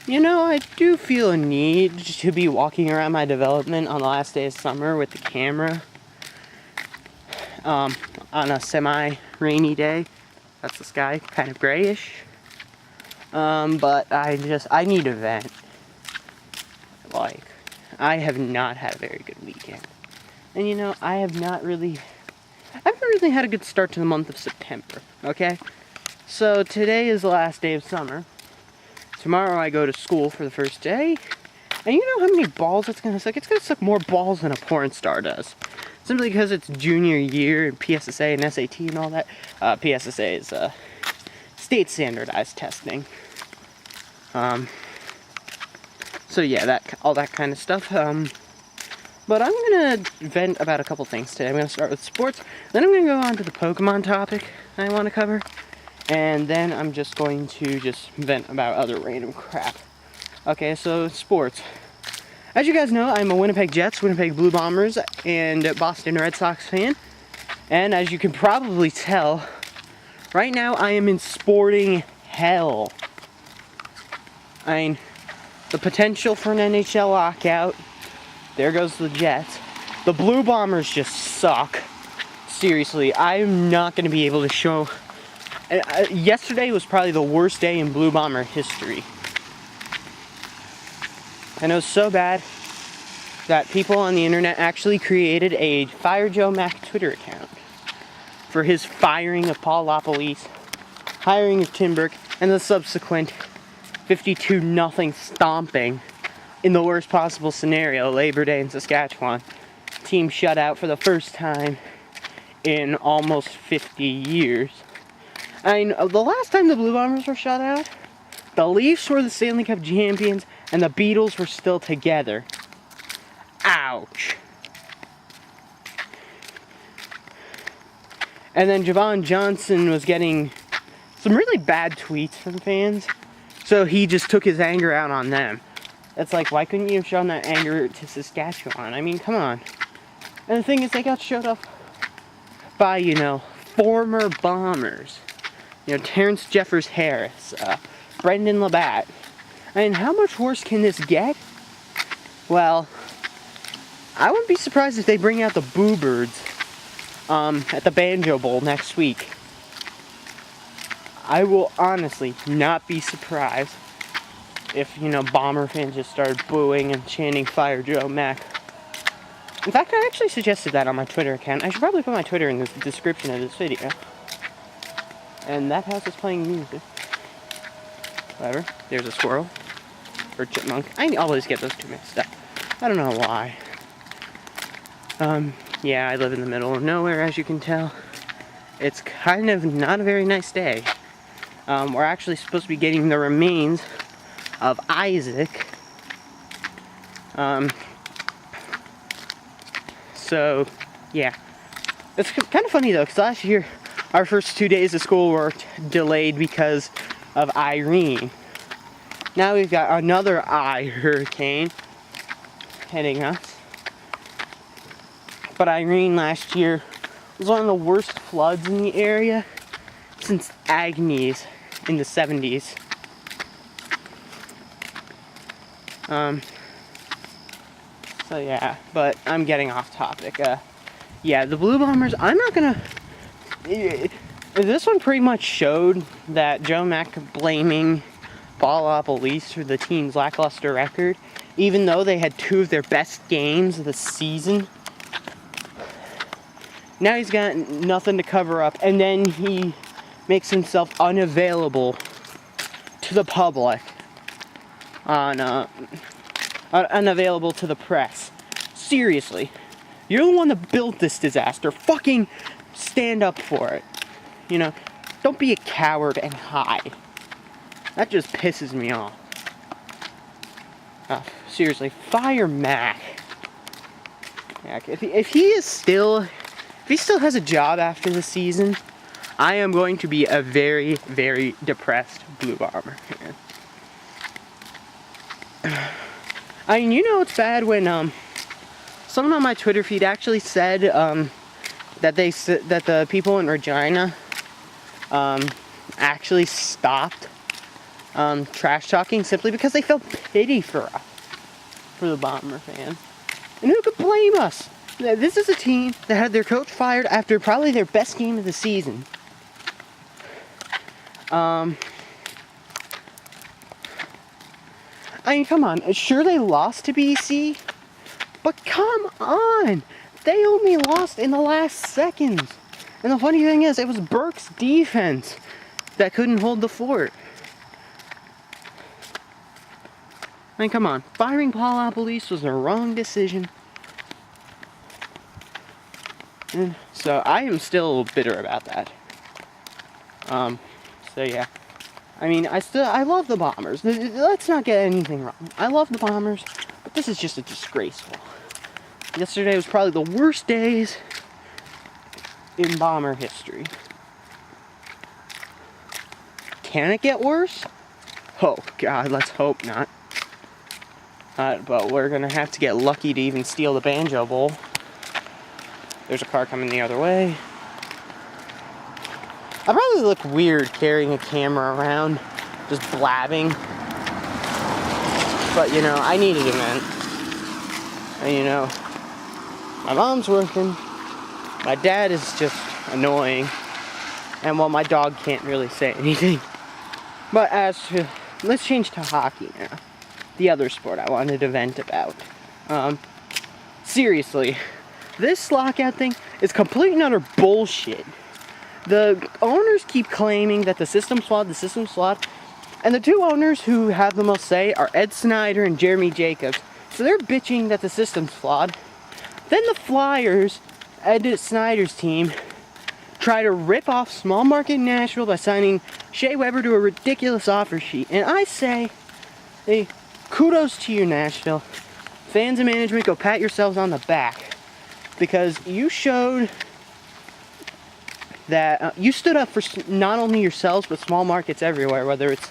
You know, I do feel a need to be walking around my development on the last day of summer with the camera. On a semi-rainy day. That's the sky, kind of grayish. But I need a vent. Like, I have not had a very good weekend. And you know, I haven't really had a good start to the month of September, okay? So today is the last day of summer. Tomorrow I go to school for the first day. And you know how many balls it's gonna suck? It's gonna suck more balls than a porn star does. Simply because it's junior year and PSSA and SAT and all that. PSSA is state standardized testing. So yeah, all that kind of stuff. But I'm gonna vent about a couple things today. I'm gonna start with sports, then I'm gonna go on to the Pokemon topic I want to cover, and then I'm just going to vent about other random crap. Okay, so sports. As you guys know, I'm a Winnipeg Jets, Winnipeg Blue Bombers, and Boston Red Sox fan. And as you can probably tell, right now I am in sporting hell. I mean, the potential for an NHL lockout. There goes the Jets. The Blue Bombers just suck. Seriously, I'm not going to be able to show... yesterday was probably the worst day in Blue Bomber history. And it was so bad that people on the internet actually created a Fire Joe Mack Twitter account for his firing of Paul LaPolice, hiring of Tim Burke, and the subsequent 52-0 stomping in the worst possible scenario, Labor Day in Saskatchewan. Team shut out for the first time in almost 50 years. I mean, the last time the Blue Bombers were shut out, the Leafs were the Stanley Cup champions and the Beatles were still together. Ouch. And then Javon Johnson was getting some really bad tweets from fans, so he just took his anger out on them. It's like, why couldn't you have shown that anger to Saskatchewan? I mean, come on. And the thing is, they got showed up by, you know, former Bombers. You know, Terrence Jeffers Harris, Brendan Labatt. I mean, how much worse can this get? Well, I wouldn't be surprised if they bring out the Boo Birds at the Banjo Bowl next week. I will honestly not be surprised if, you know, Bomber fans just started booing and chanting Fire Joe Mack. In fact, I actually suggested that on my Twitter account. I should probably put my Twitter in the description of this video. And that house is playing music. Whatever. There's a squirrel. Or chipmunk. I always get those two mixed up. I don't know why. Yeah, I live in the middle of nowhere, as you can tell. It's kind of not a very nice day. We're actually supposed to be getting the remains of Isaac. So, yeah. It's kind of funny, though, because last year, our first 2 days of school were delayed because of Irene. Now we've got another hurricane hitting us. But Irene last year was one of the worst floods in the area since Agnes in the 70s. So yeah, but I'm getting off topic. Yeah, the Blue Bombers, I'm not gonna... This one pretty much showed that Joe Mack blaming Paul LaPolice for the team's lackluster record, even though they had two of their best games of the season. Now he's got nothing to cover up, and then he makes himself unavailable to the public, unavailable to the press. Seriously, you're the one that built this disaster. Fucking stand up for it. You know, don't be a coward and hide. That just pisses me off. Seriously, fire Mac. Yeah, if he still has a job after the season, I am going to be a very, very depressed Blue Bomber fan. I mean, you know it's bad when someone on my Twitter feed actually said that the people in Regina actually stopped trash talking simply because they felt pity for us, for the Bomber fans. And who could blame us? This is a team that had their coach fired after probably their best game of the season. I mean, come on. Sure, they lost to BC, but come on. They only lost in the last seconds. And the funny thing is, it was Burke's defense that couldn't hold the fort. I mean, come on. Firing Paul Apolis was the wrong decision. And so I am still bitter about that. So yeah. I mean, I love the Bombers. Let's not get anything wrong. I love the Bombers, but this is just a disgraceful. Yesterday was probably the worst days in Bomber history. Can it get worse? Oh God, let's hope not. But we're gonna have to get lucky to even steal the Banjo Bowl. There's a car coming the other way. I probably look weird carrying a camera around, just blabbing. But you know, I needed a vent. And you know, my mom's working. My dad is just annoying. And well, my dog can't really say anything. But let's change to hockey now. The other sport I wanted to vent about. Seriously, this lockout thing is complete and utter bullshit. The owners keep claiming that the system's flawed, and the two owners who have the most say are Ed Snyder and Jeremy Jacobs. So they're bitching that the system's flawed. Then the Flyers, Ed Snyder's team, try to rip off small market Nashville by signing Shea Weber to a ridiculous offer sheet. And I say, hey, kudos to you, Nashville. Fans and management, go pat yourselves on the back. Because you showed that you stood up for not only yourselves, but small markets everywhere, whether it's,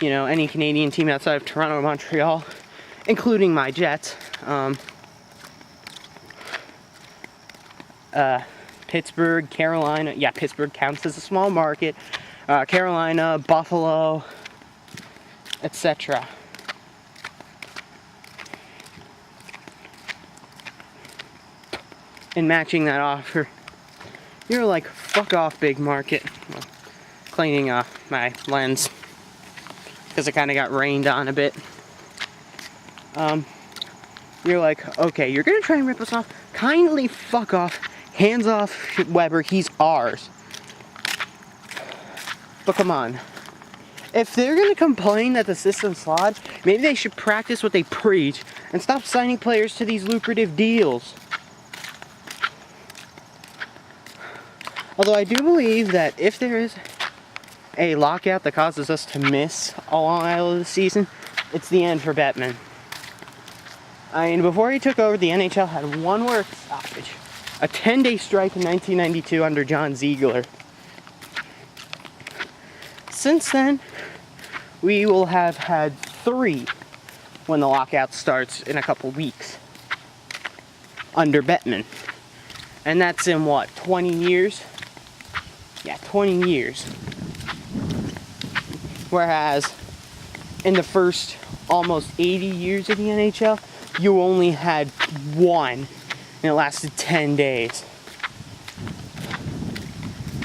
you know, any Canadian team outside of Toronto or Montreal, including my Jets. Pittsburgh, Carolina. Yeah, Pittsburgh counts as a small market. Carolina, Buffalo, etc. And matching that offer, you're like, fuck off, big market. Well, cleaning my lens because it kind of got rained on a bit. You're like, okay, you're gonna try and rip us off? Kindly fuck off. Hands off Weber, he's ours. But come on. If they're gonna complain that the system's flawed, maybe they should practice what they preach and stop signing players to these lucrative deals. Although I do believe that if there is a lockout that causes us to miss a long while of the season, it's the end for Bettman. I mean, before he took over, the NHL had one work stoppage. A 10-day strike in 1992 under John Ziegler. Since then, we will have had 3 when the lockout starts in a couple weeks under Bettman. And that's in what, 20 years? Yeah, 20 years. Whereas in the first almost 80 years of the NHL, you only had 1, and it lasted 10 days.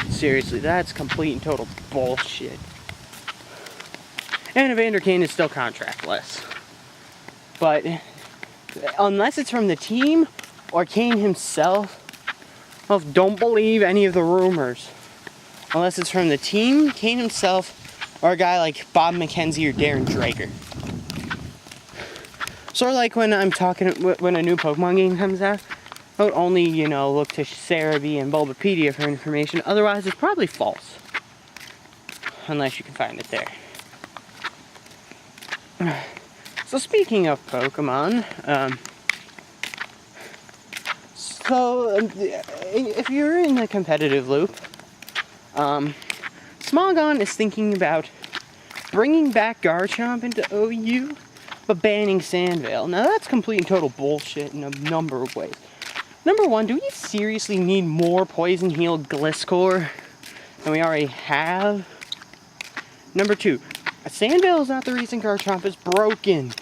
Seriously, that's complete and total bullshit. And Evander Kane is still contractless. But unless it's from the team or Kane himself, well, don't believe any of the rumors. Unless it's from the team, Kane himself, or a guy like Bob McKenzie or Darren Drager. Sort of like when I'm talking, when a new Pokemon game comes out, I would only, you know, look to Cerebi and Bulbapedia for information. Otherwise, it's probably false. Unless you can find it there. So speaking of Pokemon, if you're in the competitive loop, Smogon is thinking about bringing back Garchomp into OU, but banning Sandvale. Now that's complete and total bullshit in a number of ways. Number one, do we seriously need more Poison Heal Gliscor than we already have? Number two, A sand veil is not the reason Garchomp is broken.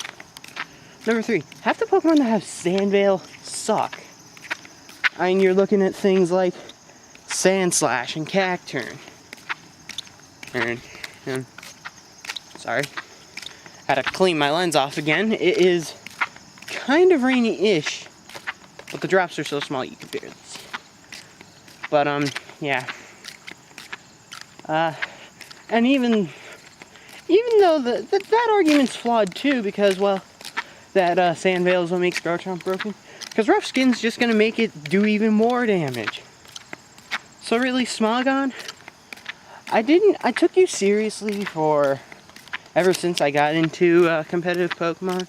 Number 3, half the Pokemon that have sand veil suck. I mean, you're looking at things like Sandslash and Cacturne. And sorry. Had to clean my lens off again. It is kind of rainy-ish, but the drops are so small you can barely see. But, yeah. And even though that argument's flawed too, because, well, that sand veil is what makes Garchomp broken. Because rough skin's just gonna make it do even more damage. So really, Smogon, I took you seriously for ever since I got into competitive Pokemon,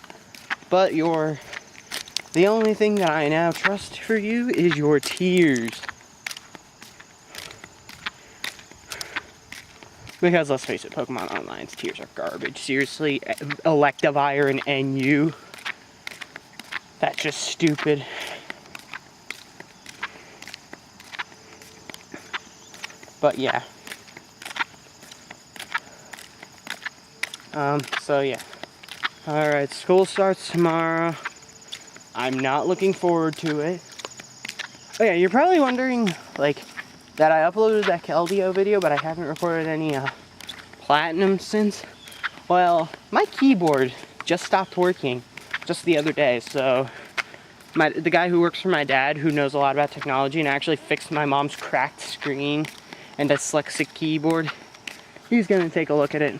but the only thing that I now trust for you is your tears. Because let's face it, Pokemon Online's tears are garbage. Seriously, Electivire and NU. That's just stupid. But yeah. So yeah. Alright, school starts tomorrow. I'm not looking forward to it. Oh yeah, you're probably wondering, like, that I uploaded that Keldeo video, but I haven't recorded any platinum since. Well, my keyboard just stopped working just the other day, so the guy who works for my dad, who knows a lot about technology and actually fixed my mom's cracked screen and dyslexic keyboard, he's gonna take a look at it.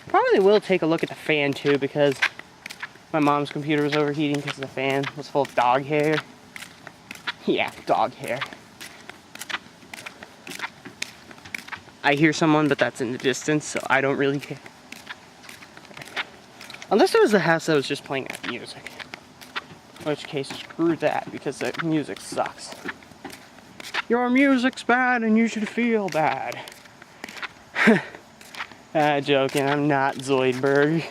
Probably will take a look at the fan too, because my mom's computer was overheating because the fan was full of dog hair. Yeah, dog hair. I hear someone, but that's in the distance, so I don't really care. Unless it was the house that was just playing that music. In which case, screw that, because the music sucks. Your music's bad and you should feel bad. Joking, I'm not Zoidberg.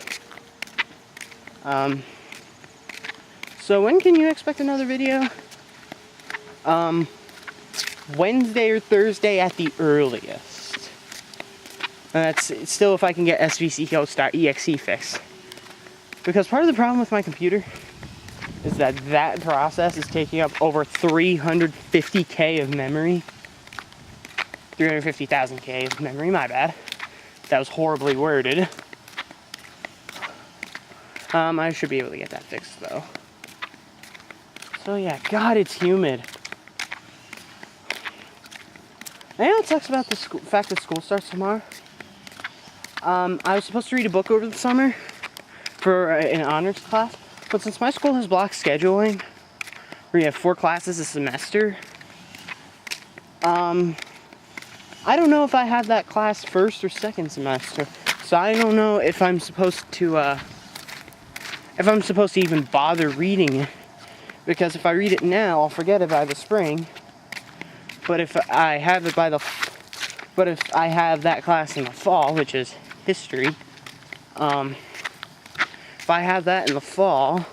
So when can you expect another video? Wednesday or Thursday at the earliest. And that's still if I can get svchost.exe fixed. Because part of the problem with my computer is that process is taking up over 350K of memory. 350,000K of memory, my bad. That was horribly worded. I should be able to get that fixed though. So yeah, God, it's humid. You know what sucks about the fact that school starts tomorrow? I was supposed to read a book over the summer for an honors class, but since my school has block scheduling, where you have 4 classes a semester, I don't know if I have that class first or second semester, so I don't know if I'm supposed to even bother reading it, because if I read it now, I'll forget it by the spring. But if I have that class in the fall, which is history, if I have that in the fall,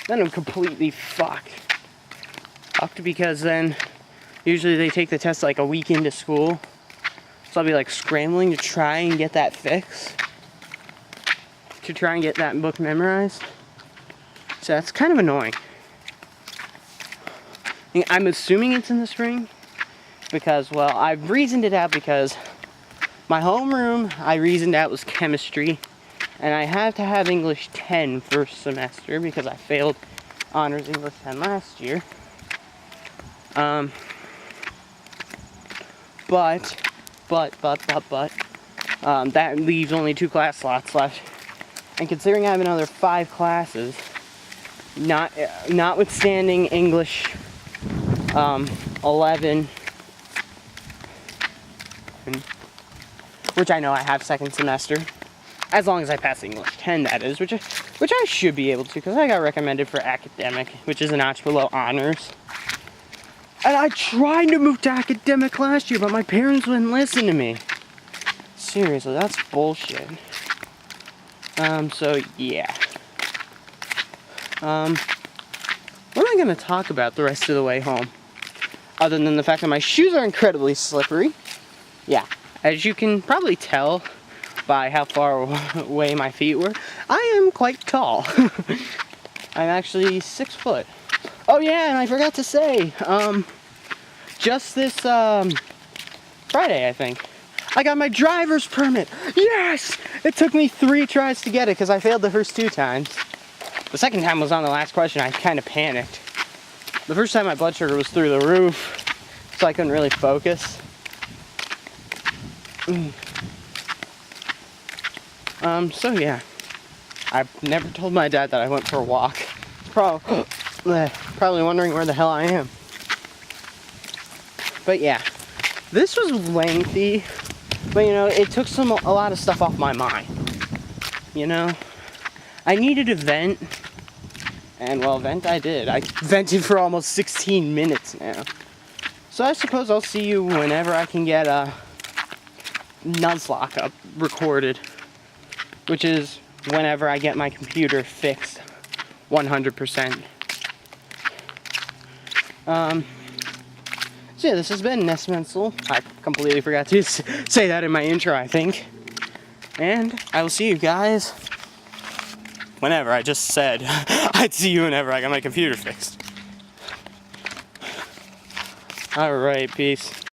then I'm completely fucked. Because then usually they take the test like a week into school. So I'll be like scrambling to try and get that fixed. To try and get that book memorized. So that's kind of annoying. I'm assuming it's in the spring. Because, well, I've reasoned it out because my homeroom, I reasoned out, was chemistry. And I have to have English 10 first semester because I failed Honors English 10 last year. But, that leaves only 2 class slots left. And considering I have another 5 classes, notwithstanding English 11, which I know I have second semester, as long as I pass English 10, that is, which I should be able to, because I got recommended for academic, which is a notch below honors. And I tried to move to academic last year, but my parents wouldn't listen to me. Seriously, that's bullshit. So yeah. What am I gonna talk about the rest of the way home? Other than the fact that my shoes are incredibly slippery. Yeah, as you can probably tell, by how far away my feet were, I am quite tall. I'm actually 6 foot. Oh yeah, and I forgot to say, just this Friday, I think, I got my driver's permit. Yes! It took me 3 tries to get it because I failed the first 2 times. The second time was on the last question. I kind of panicked. The first time my blood sugar was through the roof, so I couldn't really focus. So yeah, I've never told my dad that I went for a walk. He's probably wondering where the hell I am. But yeah, this was lengthy, but you know, it took a lot of stuff off my mind. You know, I needed to vent, and well, vent I did. I vented for almost 16 minutes now. So I suppose I'll see you whenever I can get a Nuzlocke up recorded, which is whenever I get my computer fixed 100%. So yeah, this has been Nessmental. I completely forgot to say that in my intro, I think. And I will see you guys whenever. I just said I'd see you whenever I got my computer fixed. Alright, peace.